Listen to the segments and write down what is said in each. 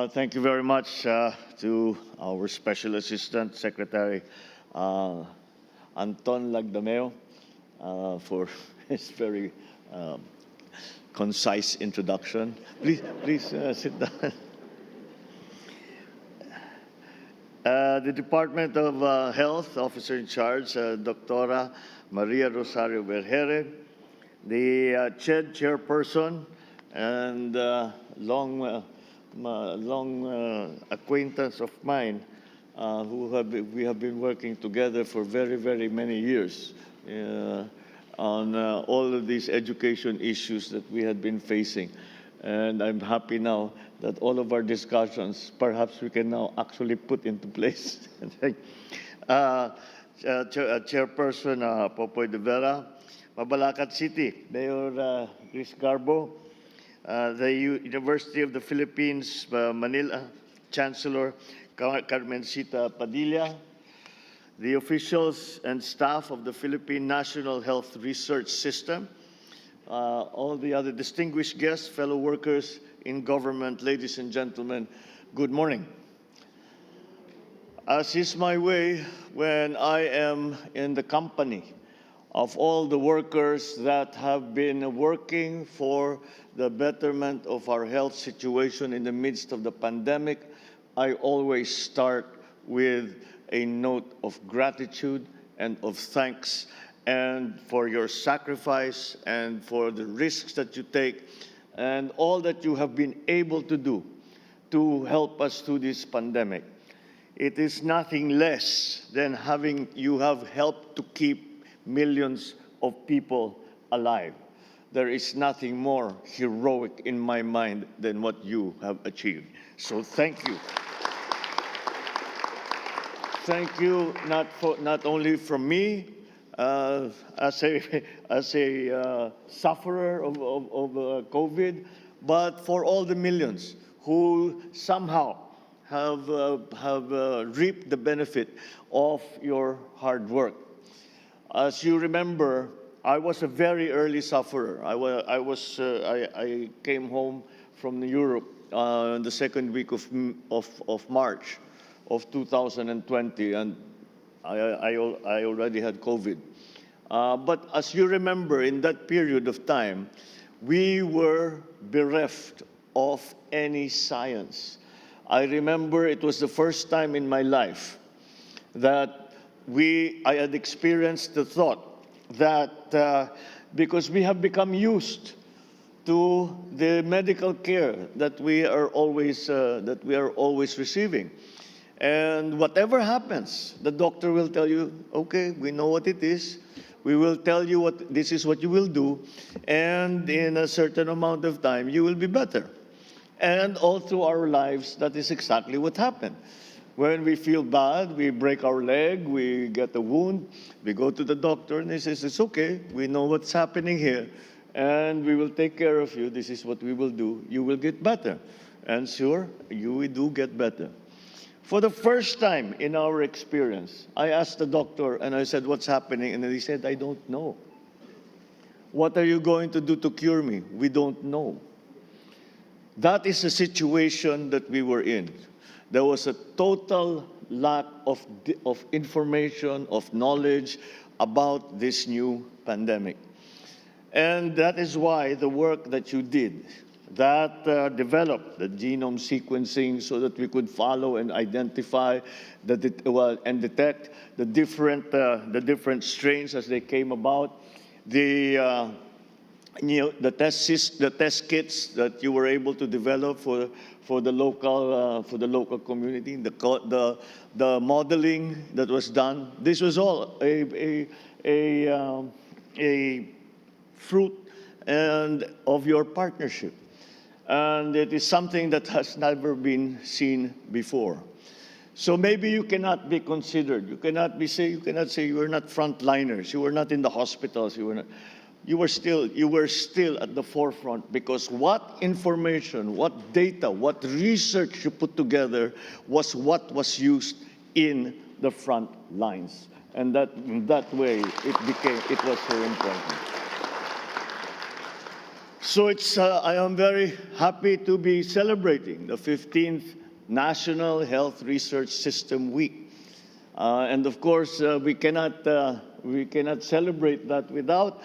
Thank you very much to our Special Assistant Secretary Anton Lagdameo for his very concise introduction. Please sit down. The Department of Health Officer in Charge, Dr. Maria Rosario Vergere, the CHED Chairperson, and long acquaintance of mine, we have been working together for very, very many years on all of these education issues that we had been facing. And I'm happy now that all of our discussions, perhaps we can now actually put into place. Chairperson Popoy de Vera, Mabalacat City, Mayor Chris Garbo, the University of the Philippines, Manila, Chancellor Carmencita Padilla, the officials and staff of the Philippine National Health Research System, all the other distinguished guests, fellow workers in government, ladies and gentlemen, good morning. As is my way when I am in the company of all the workers that have been working for the betterment of our health situation in the midst of the pandemic, I always start with a note of gratitude and of thanks, and for your sacrifice and for the risks that you take and all that you have been able to do to help us through this pandemic. It is nothing less than you have helped to keep millions of people alive. There is nothing more heroic in my mind than what you have achieved. So thank you. Thank you not only from me as a sufferer of COVID, but for all the millions who somehow have reaped the benefit of your hard work. As you remember, I was a very early sufferer. I came home from Europe in the second week of March of 2020, and I already had COVID. But as you remember, in that period of time, we were bereft of any science. I remember it was the first time in my life that I had experienced the thought that because we have become used to the medical care that we are always receiving. And whatever happens, the doctor will tell you, okay, we know what it is. We will tell you this is what you will do. And in a certain amount of time, you will be better. And all through our lives, that is exactly what happened. When we feel bad, we break our leg, we get a wound, we go to the doctor and he says, it's okay, we know what's happening here. And we will take care of you. This is what we will do. You will get better. And sure, you do get better. For the first time in our experience, I asked the doctor and I said, what's happening? And he said, I don't know. What are you going to do to cure me? We don't know. That is the situation that we were in. There was a total lack of information, of knowledge about this new pandemic. And that is why the work that you did, that developed the genome sequencing so that we could follow and identify and detect the different strains as they came about, the test kits that you were able to develop for the local community, the modeling that was done. This was all a fruit of your partnership. And it is something that has never been seen before. So maybe you cannot be considered. You cannot say you were not frontliners. You were not in the hospitals. You were still at the forefront, because what information, what data, what research you put together was what was used in the front lines. And that way it was so important. So I am very happy to be celebrating the 15th National Health Research System Week. And of course, we cannot celebrate that without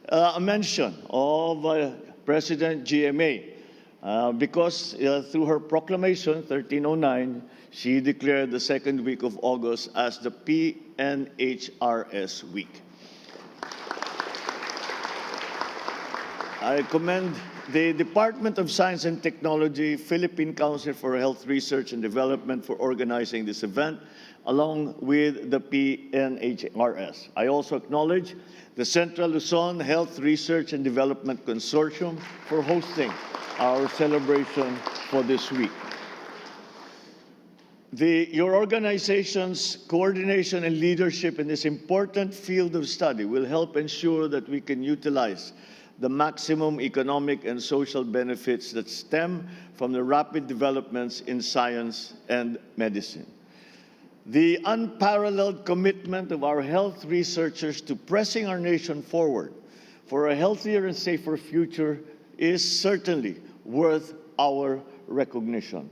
a mention of President GMA, because through her proclamation 1309, she declared the second week of August as the PNHRS week. I commend the Department of Science and Technology, Philippine Council for Health Research and Development for organizing this event, along with the PNHRS. I also acknowledge the Central Luzon Health Research and Development Consortium for hosting our celebration for this week. Your organization's coordination and leadership in this important field of study will help ensure that we can utilize the maximum economic and social benefits that stem from the rapid developments in science and medicine. The unparalleled commitment of our health researchers to pressing our nation forward for a healthier and safer future is certainly worth our recognition.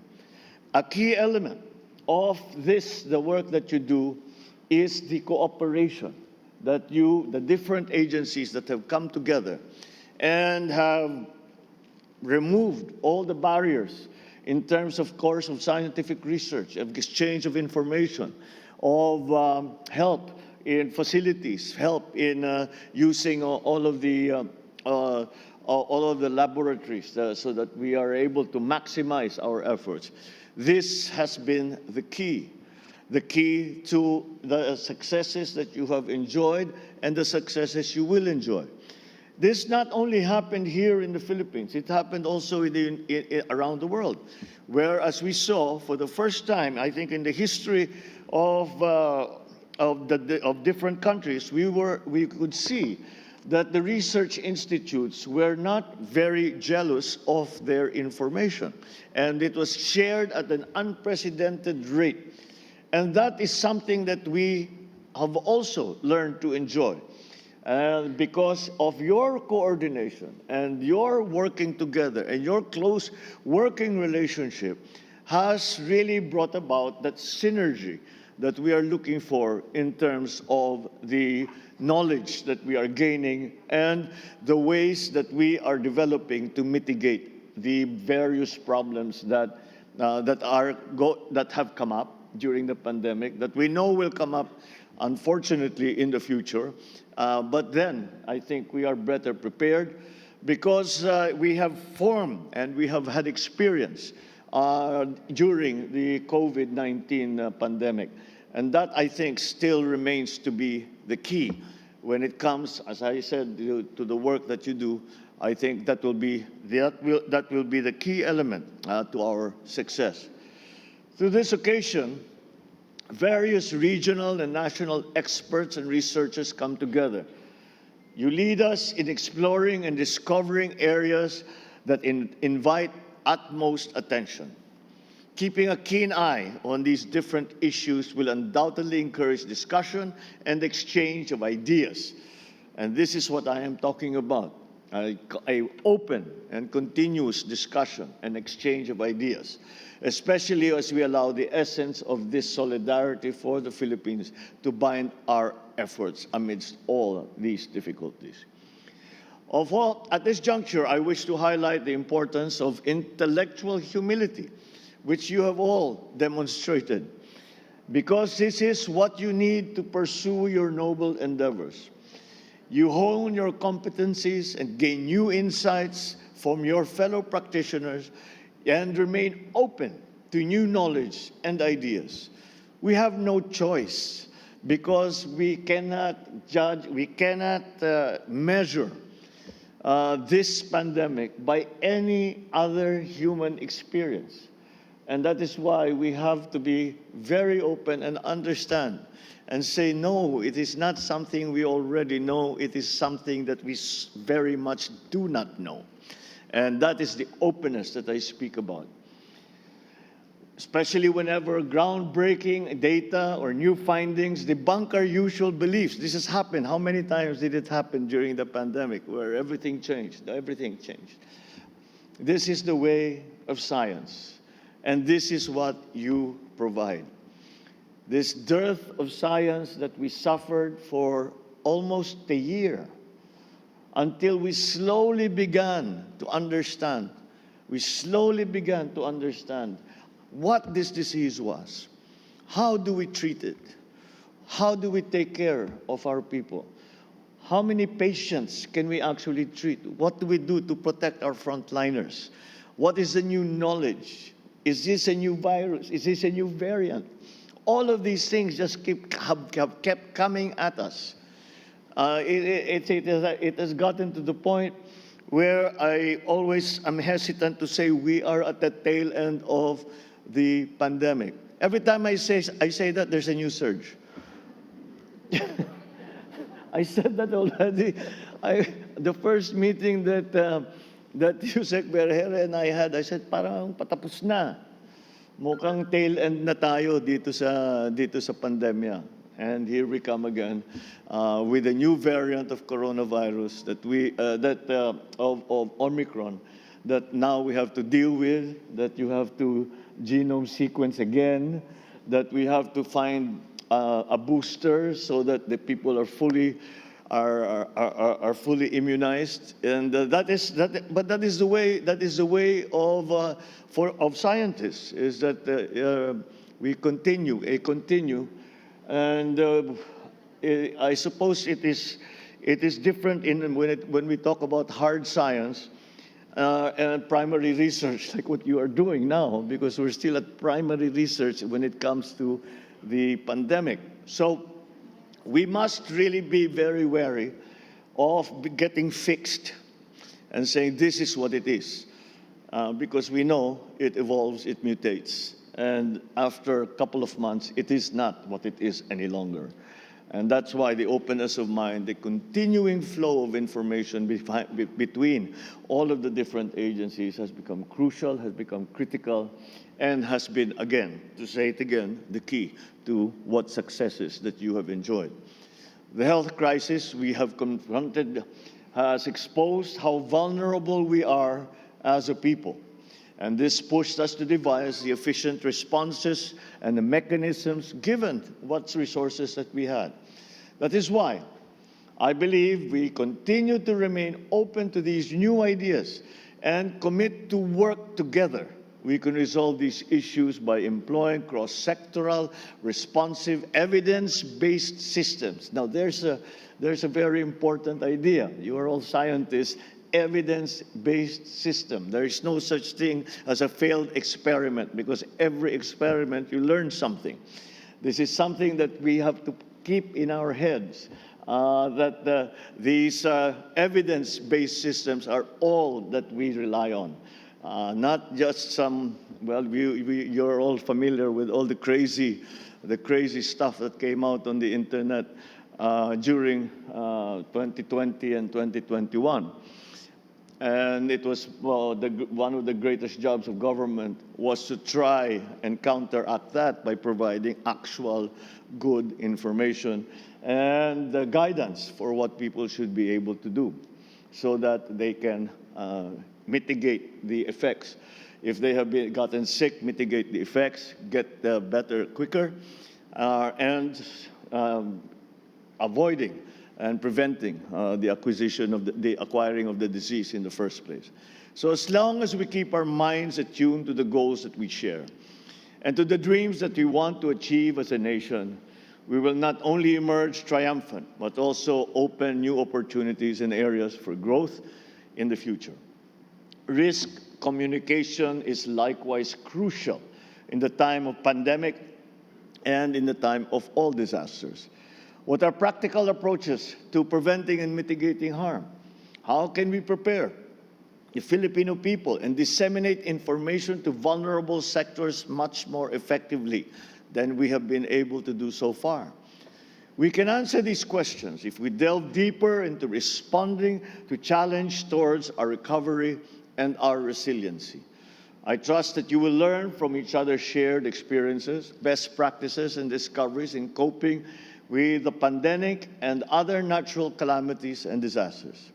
A key element of the work that you do, is the cooperation that the different agencies that have come together and have removed all the barriers in terms, of course, of scientific research, of exchange of information, of help in facilities, help in using all of the laboratories so that we are able to maximize our efforts. This has been the key to the successes that you have enjoyed and the successes you will enjoy. This not only happened here in the Philippines, it happened also around the world, where, as we saw for the first time, I think in the history of different countries, we could see that the research institutes were not very jealous of their information, and it was shared at an unprecedented rate. And that is something that we have also learned to enjoy. Because of your coordination and your working together and your close working relationship has really brought about that synergy that we are looking for in terms of the knowledge that we are gaining and the ways that we are developing to mitigate the various problems that have come up during the pandemic, that we know will come up, unfortunately, in the future. But then I think we are better prepared because we have formed and we have had experience during the COVID-19 pandemic. And that, I think, still remains to be the key when it comes, as I said, to the work that you do. I think that will be the key element to our success. Through this occasion, various regional and national experts and researchers come together. You lead us in exploring and discovering areas that invite utmost attention. Keeping a keen eye on these different issues will undoubtedly encourage discussion and exchange of ideas. And this is what I am talking about, an open and continuous discussion and exchange of ideas, especially as we allow the essence of this solidarity for the Philippines to bind our efforts amidst all these difficulties. At this juncture, I wish to highlight the importance of intellectual humility, which you have all demonstrated, because this is what you need to pursue your noble endeavors. You hone your competencies and gain new insights from your fellow practitioners and remain open to new knowledge and ideas. We have no choice because we cannot judge, we cannot measure this pandemic by any other human experience. And that is why we have to be very open and understand and say, no, it is not something we already know, it is something that we very much do not know. And that is the openness that I speak about. especially whenever groundbreaking data or new findings debunk our usual beliefs. This has happened. How many times did it happen during the pandemic where everything changed? Everything changed. This is the way of science, and this is what you provide. This dearth of science that we suffered for almost a year until we slowly began to understand. We slowly began to understand what this disease was. How do we treat it? How do we take care of our people? How many patients can we actually treat? What do we do to protect our frontliners? What is the new knowledge? Is this a new virus? Is this a new variant? All of these things just have kept coming at us. It has gotten to the point where I always am hesitant to say we are at the tail end of the pandemic. Every time I say that, there's a new surge. I said that already. The first meeting that Yusek Berhere and I had, I said, parang patapos na. Mukhang tail end na tayo dito sa pandemya. And here we come again with a new variant of coronavirus of Omicron that now we have to deal with, that you have to genome sequence again, that we have to find a booster so that the people are fully immunized, and that is the way of scientists, is that we continue, and I suppose it is different when we talk about hard science and primary research, like what you are doing now, because we're still at primary research when it comes to the pandemic. So we must really be very wary of getting fixed and saying this is what it is, because we know it evolves, it mutates, and after a couple of months, it is not what it is any longer. And that's why the openness of mind, the continuing flow of information between all of the different agencies has become crucial, has become critical, and has been, again, to say it again, the key to what successes that you have enjoyed. The health crisis we have confronted has exposed how vulnerable we are as a people. And this pushed us to devise the efficient responses and the mechanisms given what resources that we had. That is why I believe we continue to remain open to these new ideas and commit to work together. We can resolve these issues by employing cross-sectoral, responsive, evidence-based systems. Now, there's a very important idea. You are all scientists. Evidence-based system. There is no such thing as a failed experiment, because every experiment you learn something. This is something that we have to keep in our heads, that these evidence-based systems are all that we rely on. Not just some, well, you're all familiar with all the crazy stuff that came out on the internet during 2020 and 2021. And it was, well, one of the greatest jobs of government was to try and counteract that by providing actual good information and guidance for what people should be able to do so that they can mitigate the effects. If they have gotten sick, mitigate the effects, get better quicker, and avoiding and preventing the acquiring of the disease in the first place. So as long as we keep our minds attuned to the goals that we share and to the dreams that we want to achieve as a nation, we will not only emerge triumphant, but also open new opportunities and areas for growth in the future. Risk communication is likewise crucial in the time of pandemic and in the time of all disasters. What are practical approaches to preventing and mitigating harm? How can we prepare the Filipino people and disseminate information to vulnerable sectors much more effectively than we have been able to do so far? We can answer these questions if we delve deeper into responding to challenge towards our recovery and our resiliency. I trust that you will learn from each other's shared experiences, best practices, and discoveries in coping with the pandemic and other natural calamities and disasters.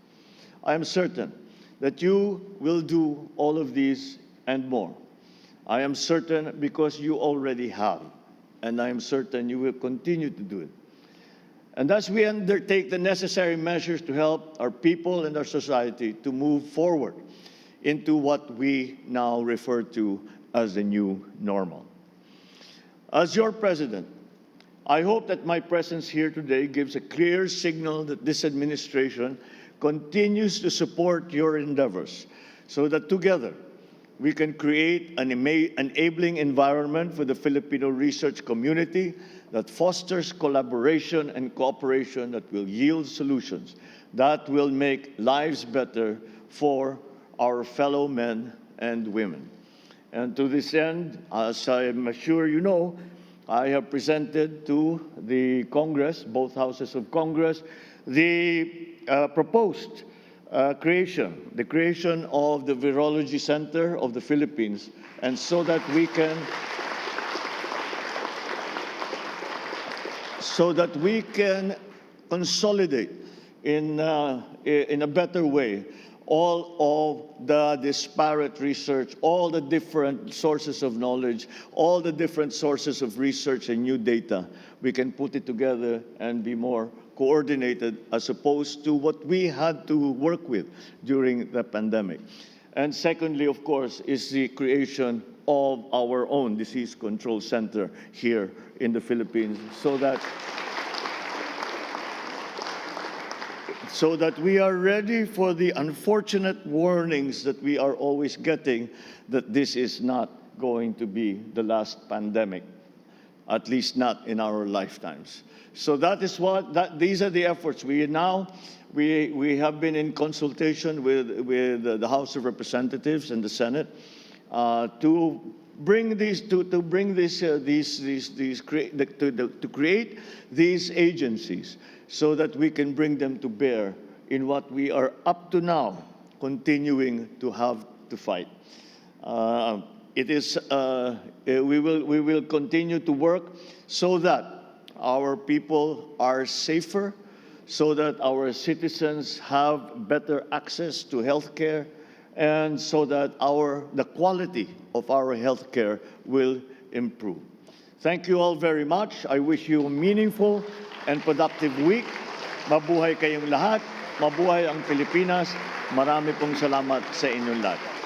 I am certain that you will do all of these and more. I am certain because you already have, and I am certain you will continue to do it. And as we undertake the necessary measures to help our people and our society to move forward into what we now refer to as the new normal. As your president, I hope that my presence here today gives a clear signal that this administration continues to support your endeavors so that together we can create an enabling environment for the Filipino research community that fosters collaboration and cooperation that will yield solutions that will make lives better for our fellow men and women. And to this end, as I am sure you know, I have presented to the Congress, both houses of Congress, the proposed creation of the Virology Center of the Philippines, and so that we can consolidate in a better way all of the disparate research, all the different sources of knowledge, all the different sources of research and new data. We can put it together and be more coordinated as opposed to what we had to work with during the pandemic. And secondly, of course, is the creation of our own disease control center here in the Philippines so that we are ready for the unfortunate warnings that we are always getting that this is not going to be the last pandemic, at least not in our lifetimes. So that is these are the efforts. We have been in consultation with the House of Representatives and the Senate to create these agencies so that we can bring them to bear in what we are up to now continuing to have to fight. We will continue to work so that our people are safer, so that our citizens have better access to health care, and so that the quality of our health care will improve. Thank you all very much. I wish you a meaningful and productive week. Mabuhay kayong lahat. Mabuhay ang Pilipinas. Marami pong salamat sa inyong lahat.